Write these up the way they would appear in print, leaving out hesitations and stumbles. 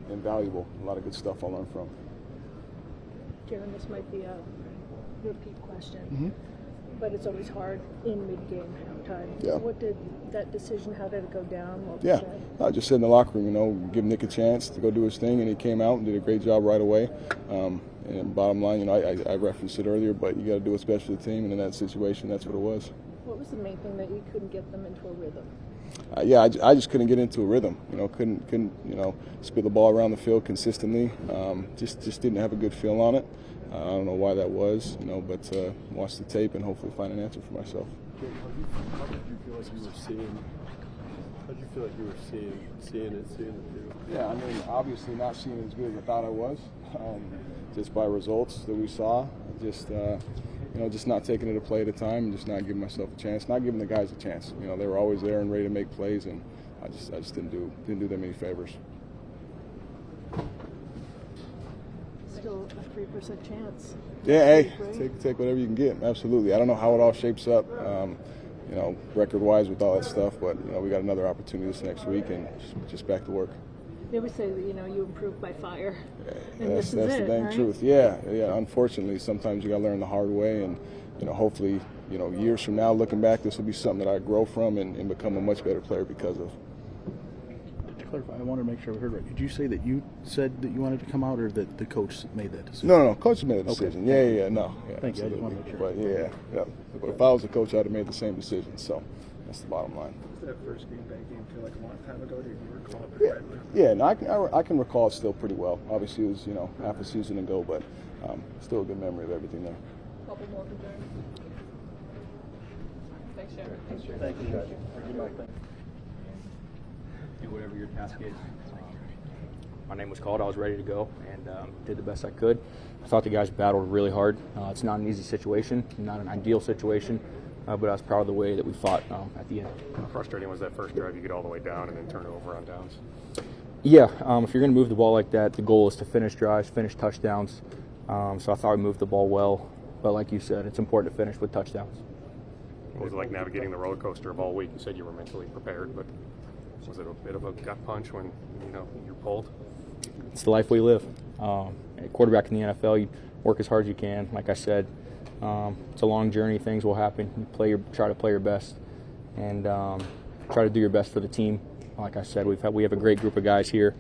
invaluable. A lot of good stuff I'll learn from. Jaron, this might be a repeat question, Mm-hmm. but it's always hard in mid-game halftime. Yeah. What did that decision, how did it go down? What was Yeah, said? I just said in the locker room, give Nick a chance to go do his thing, and he came out and did a great job right away. And bottom line, I referenced it earlier, but you got to do what's best for the team, and in that situation, that's what it was. What was the main thing that you couldn't get them into a rhythm? I just couldn't get into a rhythm. Couldn't spit the ball around the field consistently. Just didn't have a good feel on it. I don't know why that was, but watch the tape and hopefully find an answer for myself. How did you feel like you were seeing? How did you feel like you were seeing it too? Yeah, I mean, obviously not seeing it as good as I thought I was, just by results that we saw. Just not taking it a play at a time, and just not giving myself a chance, not giving the guys a chance. They were always there and ready to make plays, and I just didn't do them any favors. Still a 3% chance. Yeah, hey, take whatever you can get. Absolutely. I don't know how it all shapes up, record-wise with all that stuff, but we got another opportunity this next week, and just back to work. They always say that you improve by fire. Yeah, and that's this is the dang right? truth. Yeah. Unfortunately, sometimes you got to learn the hard way, and hopefully, years from now, looking back, this will be something that I grow from and become a much better player because of. To clarify, I want to make sure we heard right. Did you say that you said that you wanted to come out, or that the coach made that decision? No. Coach made the decision. Okay. Yeah. No. Yeah, Thank you. I absolutely. just want to make sure. But yeah. But if I was the coach, I'd have made the same decision. So that's the bottom line. That first Green Bay game feel like a long time ago? Do you recall it correctly? Yeah. No, I can recall it still pretty well. Obviously, it was half a season ago, but still a good memory of everything there. Couple more for Jaron. Thanks, Jaron. Thank you, guys. Do whatever your task is. My name was called. I was ready to go and did the best I could. I thought the guys battled really hard. It's not an easy situation, not an ideal situation, but I was proud of the way that we fought at the end. How frustrating was that first drive? You get all the way down and then turn it over on downs. Yeah, if you're going to move the ball like that, the goal is to finish drives, finish touchdowns. So I thought we moved the ball well, but like you said, it's important to finish with touchdowns. What was it like navigating the roller coaster of all week? You said you were mentally prepared, but was it a bit of a gut punch when you're pulled? It's the life we live. A quarterback in the NFL, you work as hard as you can. Like I said, it's a long journey. Things will happen. You try to play your best, and try to do your best for the team. Like I said, we have a great group of guys here.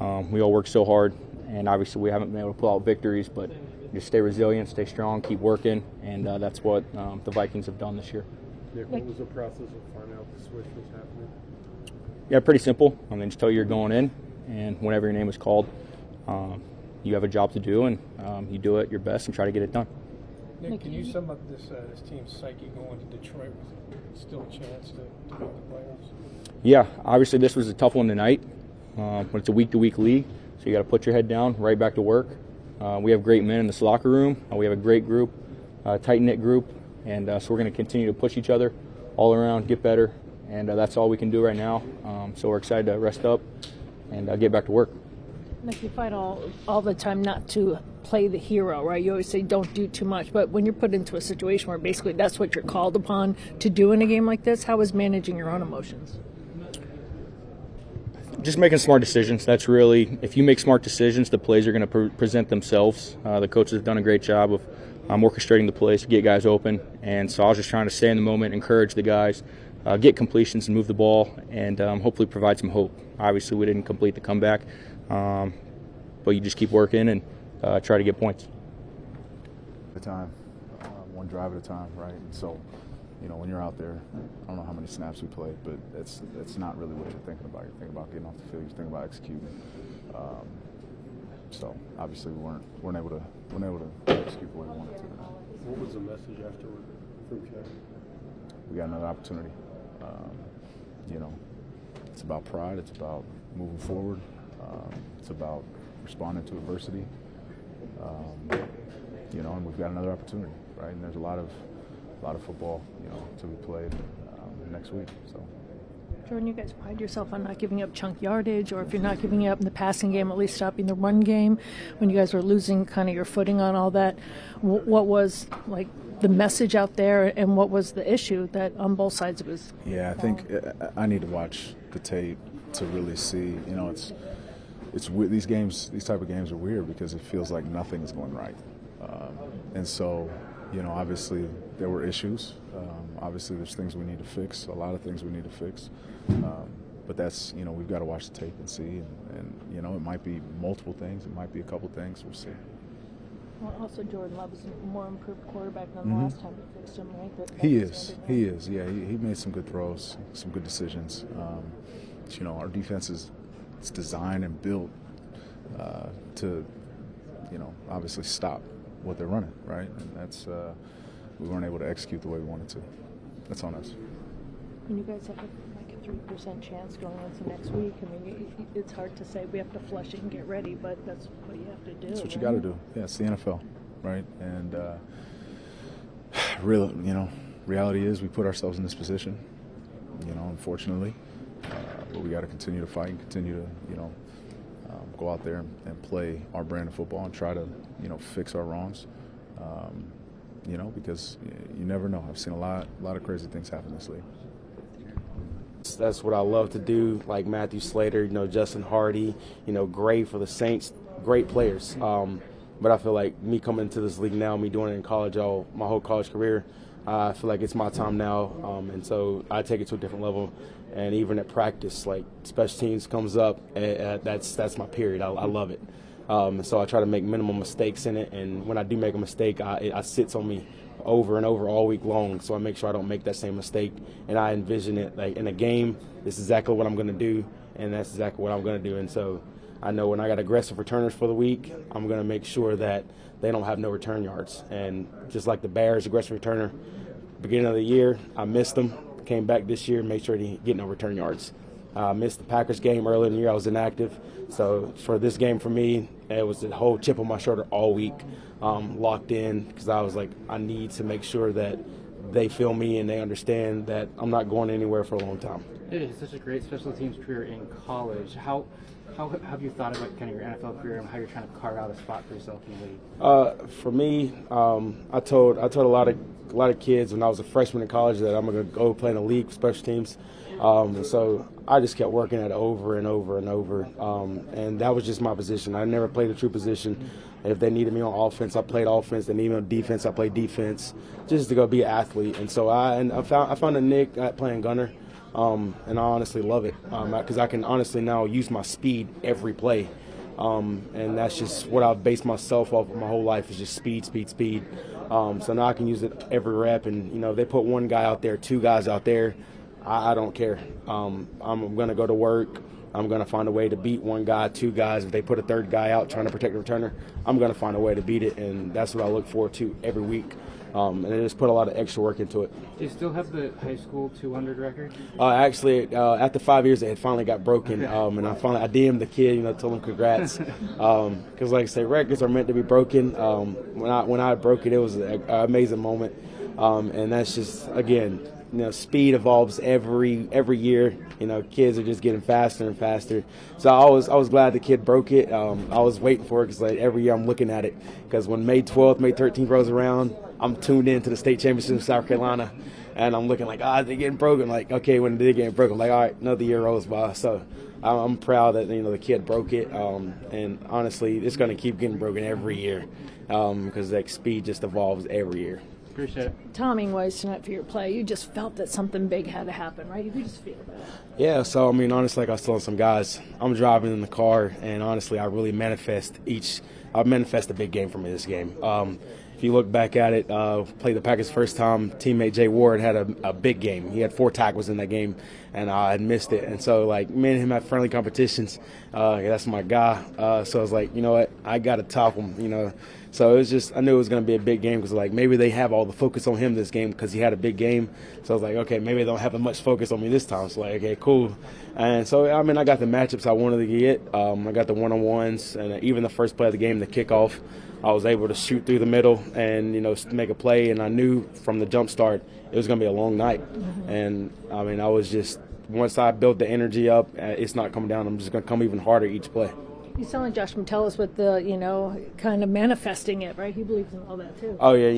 We all work so hard, and obviously we haven't been able to pull out victories, but just stay resilient, stay strong, keep working, and that's what the Vikings have done this year. Nick, what was the process of finding out the switch was happening? Yeah, pretty simple. Just tell you you're going in, and whenever your name is called, you have a job to do, and you do it your best and try to get it done. Nick, can you sum up this team's psyche going to Detroit with still a chance to make the playoffs? Yeah, obviously this was a tough one tonight, but it's a week-to-week league, so you got to put your head down, right back to work. We have great men in this locker room. We have a great group, tight-knit group, and so we're going to continue to push each other all around, get better, and that's all we can do right now. So we're excited to rest up and get back to work. Nick, you fight all the time not to play the hero, right? You always say don't do too much, but when you're put into a situation where basically that's what you're called upon to do in a game like this, how is managing your own emotions? Just making smart decisions. That's really, if you make smart decisions, the plays are going to present themselves. The coaches have done a great job of orchestrating the plays to get guys open, and so I was just trying to stay in the moment, encourage the guys, get completions and move the ball, and hopefully provide some hope. Obviously, we didn't complete the comeback, but you just keep working and try to get points. At a time, one drive at a time, right? So, when you're out there, I don't know how many snaps we played, but it's not really what you're thinking about. You're thinking about getting off the field. You're thinking about executing. So obviously we weren't able to execute the way we wanted to. What was the message afterward from Chad? We got another opportunity. It's about pride. It's about moving forward. It's about responding to adversity. And we've got another opportunity, right? And there's a lot of football, to be played next week. So. Jordan, you guys pride yourself on not giving up chunk yardage, or if you're not giving it up in the passing game, at least stopping the run game. When you guys were losing kind of your footing on all that, what was like the message out there, and what was the issue that on both sides it was? Yeah, I think I need to watch the tape to really see. these type of games are weird because it feels like nothing is going right, and so obviously there were issues. Obviously there's things we need to fix, a lot of things we need to fix, but that's we've got to watch the tape and see, and it might be multiple things, it might be a couple things, we'll see. Well, also Jordan Love is a more improved quarterback than the last time you fixed him, right? He is. Yeah, he made some good throws, some good decisions. Our defense is designed and built to, obviously stop what they're running, right? And that's we weren't able to execute the way we wanted to. That's on us. And you guys have like a 3% chance going into next week. I mean, it's hard to say we have to flush it and get ready, but that's what you have to do. That's what you got to do. Yeah, it's the NFL, right? And reality is we put ourselves in this position, unfortunately. But we got to continue to fight and continue to, go out there and play our brand of football and try to, fix our wrongs. Because you never know. I've seen a lot of crazy things happen in this league. That's what I love to do, like Matthew Slater, Justin Hardy, Gray for the Saints, great players. But I feel like me coming into this league now, me doing it in college my whole college career, I feel like it's my time now, and so I take it to a different level. And even at practice, like special teams comes up, that's my period. I love it. And so I try to make minimum mistakes in it, and when I do make a mistake, it sits on me over and over all week long, so I make sure I don't make that same mistake, and I envision it like in a game, this is exactly what I'm going to do, and that's exactly what I'm going to do. And so I know when I got aggressive returners for the week, I'm going to make sure that they don't have no return yards. And just like the Bears aggressive returner, beginning of the year, I missed them, came back this year, made sure he get no return yards. I missed the Packers game earlier in the year. I was inactive. So for this game for me, it was a whole chip on my shoulder all week, locked in, because I was like, I need to make sure that they feel me and they understand that I'm not going anywhere for a long time. It is such a great special teams career in college. How have you thought about kind of your NFL career and how you're trying to carve out a spot for yourself in the league? For me, I told a lot of kids when I was a freshman in college that I'm going to go play in the league for special teams. And so I just kept working at it over and over and over. And that was just my position. I never played a true position. If they needed me on offense, I played offense. They needed me on defense, I played defense, just to go be an athlete. And so I found a nick at playing gunner, and I honestly love it because I can honestly now use my speed every play. And that's just what I've based myself off of my whole life is just speed. So now I can use it every rep. And, if they put one guy out there, two guys out there, I don't care. I'm going to go to work. I'm going to find a way to beat one guy, two guys. If they put a third guy out trying to protect the returner, I'm going to find a way to beat it, and that's what I look forward to every week. And I just put a lot of extra work into it. Do you still have the high school 200 record? Actually, after 5 years, it had finally got broken, and I DM'd the kid, told him congrats, because like I say, records are meant to be broken. When I broke it, it was an amazing moment, and that's just again. Speed evolves every year. Kids are just getting faster and faster. So I was glad the kid broke it. I was waiting for it because every year I'm looking at it. Because when May 12th, May 13th rolls around, I'm tuned in to the state championship in South Carolina, and I'm looking like, they're getting broken. Like, okay, when they're getting broken, I'm like, all right, another year rolls by. So I'm proud that the kid broke it. And honestly, it's going to keep getting broken every year because speed just evolves every year. Appreciate it. Timing-wise tonight for your play, you just felt that something big had to happen, right? You could just feel that. Yeah, so, honestly, like I was telling some guys, I'm driving in the car, and honestly, I really manifest a big game for me this game. If you look back at it, played the Packers first time, teammate Jay Ward had a big game. He had 4 tackles in that game, and I had missed it. And so, me and him had friendly competitions. That's my guy. So I was like, you know what, I got to top him, So it was just, I knew it was going to be a big game because, maybe they have all the focus on him this game because he had a big game. So I was like, okay, maybe they don't have as much focus on me this time. So, okay, cool. And so, I got the matchups I wanted to get. I got the one-on-ones, and even the first play of the game, the kickoff, I was able to shoot through the middle and, make a play. And I knew from the jump start it was going to be a long night. Mm-hmm. And, I was just, once I built the energy up, it's not coming down. I'm just going to come even harder each play. You sound like Josh Metellus with the, kind of manifesting it, right? He believes in all that, too. Oh, yeah,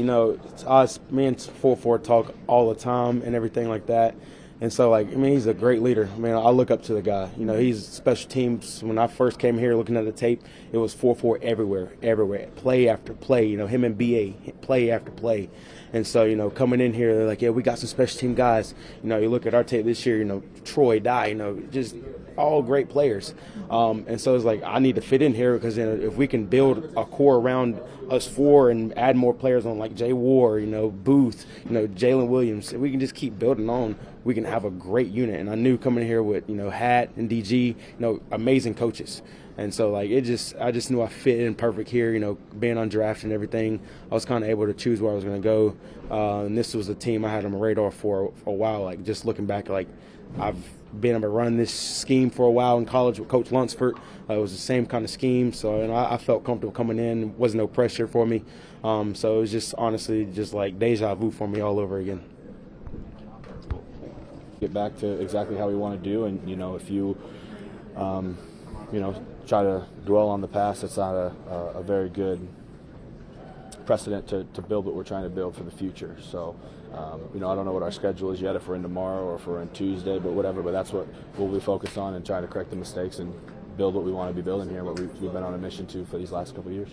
it's us, me and 4-4 talk all the time and everything like that. And so, like, I mean, he's a great leader. I mean, I look up to the guy. You know, he's special teams. When I first came here looking at the tape, it was 4-4 everywhere, play after play. You know, him and BA, play after play. And so, you know, coming in here, they're like, yeah, we got some special team guys. You know, you look at our tape this year, you know, Troy, Dye, you know, just all great players. And so it's like, I need to fit in here because, you know, if we can build a core around us four and add more players on like Jay Ward, you know, Booth, you know, Jalen Williams, if we can just keep building on, we can have a great unit. And I knew coming here with, you know, Hat and DG, you know, amazing coaches. And so, like, I just knew I fit in perfect here, you know, being undrafted and everything. I was kind of able to choose where I was going to go. And this was a team I had on my radar for a while. Like, just looking back, like, I've been able to run this scheme for a while in college with Coach Lunsford. It was the same kind of scheme. So, and I felt comfortable coming in. There wasn't no pressure for me. So it was just, honestly, just like deja vu for me all over again. Get back to exactly how we want to do. And, you know, if you, you know, try to dwell on the past, it's not a very good precedent to build what we're trying to build for the future. So, you know, I don't know what our schedule is yet, if we're in tomorrow or if we're in Tuesday, but whatever. But that's what we'll be focused on and trying to correct the mistakes and build what we want to be building here, what we've been on a mission to for these last couple of years.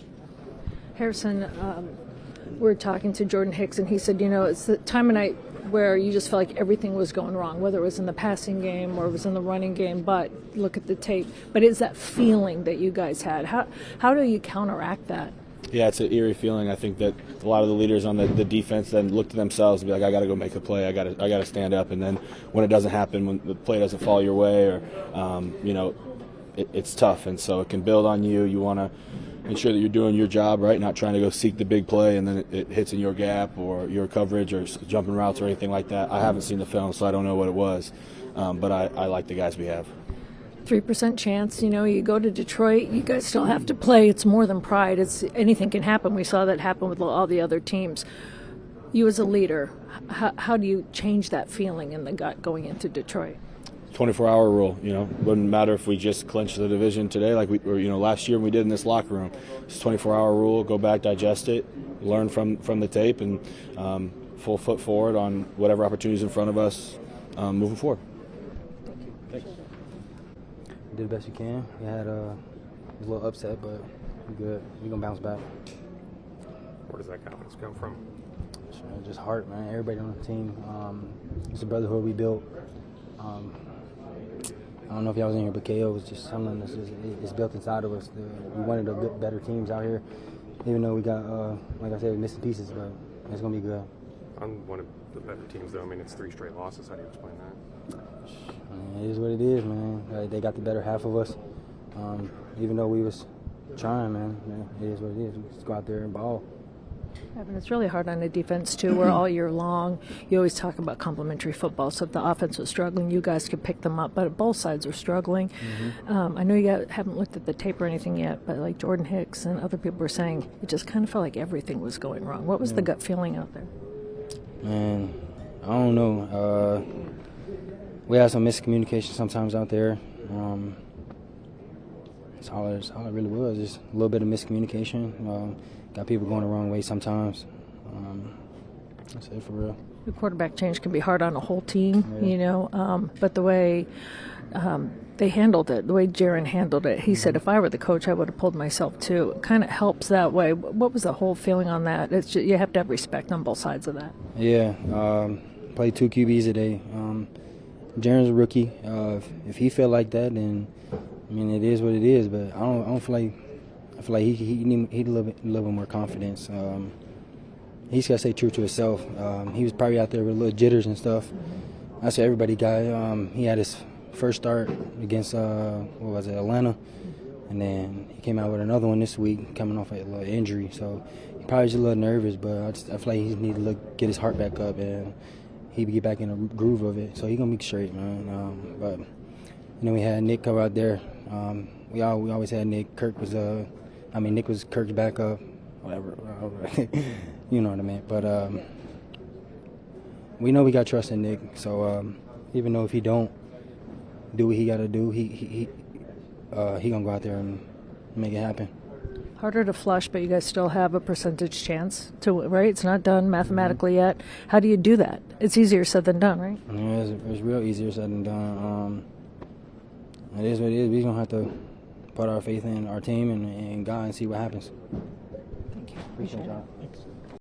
Harrison, we're talking to Jordan Hicks, and he said, you know, it's the time of night where you just felt like everything was going wrong, whether it was in the passing game or it was in the running game, but look at the tape. But it's that feeling that you guys had. How do you counteract that? Yeah, it's an eerie feeling. I think that a lot of the leaders on the defense then look to themselves and be like, I got to go make a play. I got to stand up. And then when it doesn't happen, when the play doesn't fall your way, or you know, it's tough. And so it can build on you. You want to ensure that you're doing your job right, not trying to go seek the big play and then it hits in your gap or your coverage or jumping routes or anything like that. I haven't seen the film, so I don't know what it was. But I like the guys we have. 3% chance, you know, you go to Detroit, you guys still have to play. It's more than pride. It's anything can happen. We saw that happen with all the other teams. You as a leader, how do you change that feeling in the gut going into Detroit? 24-hour rule, you know, wouldn't matter if we just clinched the division today like we or, you know, last year we did in this locker room. It's 24-hour rule. Go back, digest it, learn from the tape, and full foot forward on whatever opportunities in front of us moving forward. Thanks. We did the best we can. We had a little upset, but we're good. We're gonna bounce back. Where does that confidence come from? Just heart, man. Everybody on the team. It's a brotherhood we built. I don't know if y'all was in here, but KO was just something that's built inside of us. We wanted to get better teams out here, even though we got, like I said, missing pieces, but it's going to be good. On one of the better teams, though, I mean, it's 3 straight losses. How do you explain that? It is what it is, man. They got the better half of us. Even though we was trying, man, it is what it is. We just go out there and ball. Evan, it's really hard on the defense, too, where all year long you always talk about complementary football. So if the offense was struggling, you guys could pick them up. But both sides are struggling. Mm-hmm. I know you haven't looked at the tape or anything yet, but like Jordan Hicks and other people were saying, it just kind of felt like everything was going wrong. What was the gut feeling out there? Man, I don't know. We had some miscommunication sometimes out there. That's all it really was, just a little bit of miscommunication. Got people going the wrong way sometimes. That's it for real. The quarterback change can be hard on a whole team, you know, but the way they handled it, the way Jaron handled it, he said, if I were the coach, I would have pulled myself too. It kind of helps that way. What was the whole feeling on that? It's just, you have to have respect on both sides of that. Yeah, played 2 QBs today. Jaron's a rookie. If he felt like that, then, I mean, it is what it is, but I don't feel like, I feel like he need a little bit more confidence. He's got to stay true to himself. He was probably out there with little jitters and stuff. That's what everybody got. He had his first start against, Atlanta. And then he came out with another one this week, coming off a little injury. So he probably just a little nervous, but I feel like he need to get his heart back up and he get back in the groove of it. So he's going to be straight, man. But, you know, we had Nick come out there. We always had Nick. Nick was Kirk's backup, whatever. You know what I mean. But we know we got trust in Nick. So even though if he don't do what he got to do, he gonna go out there and make it happen. Harder to flush, but you guys still have a percentage chance to, right? It's not done mathematically yet. How do you do that? It's easier said than done, right? Yeah, it's real easier said than done. It is what it is. We're going to have to put our faith in our team and God and see what happens. Thank you. Appreciate y'all.